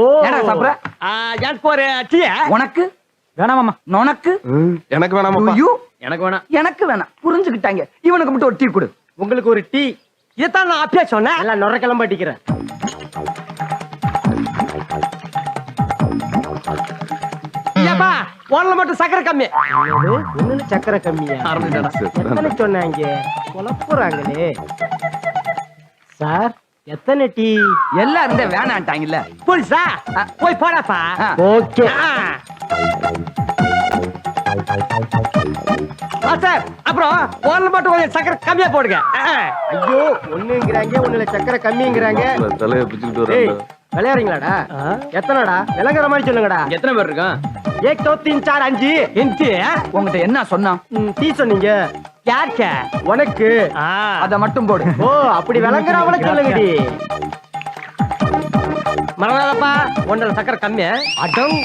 ஓ ஏடா சாப்பிடுற? எனக்கு ஒரு டீ. உனக்கு வேணாமாமா. உனக்கு எனக்கு வேணாமா. யூ எனக்கு வேணாம். எனக்கு வேணாம். புரிஞ்சுக்கிட்டாங்க. இவனுக்கு மட்டும் ஒரு டீ கொடு. உங்களுக்கு ஒரு டீ. இதைத்தான் நான் அப்பயே சொன்னேன். எல்லாம் நொற கிளம்ப அடிக்கிறேன். ஏப்பா உடல மட்டும் சக்கரை கம்மி. என்னது சக்கரை கம்மியா? எத்தனை சொன்னாங்க? குழப்புறாங்களே. சார் எத்தனை டீ? எல்லாம் இருந்தே வேணான்ட்டாங்கல்ல. புரிசா போய் போடாப்பா. ஓகே. சார் அப்புறம் உடல மட்டும் கொஞ்சம் சக்கரை கம்மியா போடுங்க. ஐயோ ஒண்ணுங்கிறாங்க ஒண்ணுல சக்கரை கம்மிங்கிறாங்க. தலையை பிச்சுக்கிட்டு ஏய், விளையாடுறீங்களாடா? எத்தனைடா? விளங்குற மாதிரி சொல்லுங்கடா. எத்தனை பேர் இருக்கான்? 1 2 3 4 5 இன்டி. உங்ககிட்ட என்ன சொன்னான்? டீ சொன்னீங்க. யாருக்கு? உனக்கு. அத மட்டும் போடு. ஓ அப்படி விளங்குறவள சொல்லுங்கடி. மறந்துடாதப்பா. ஒன்றரை சக்கரை கம்மி. அடம்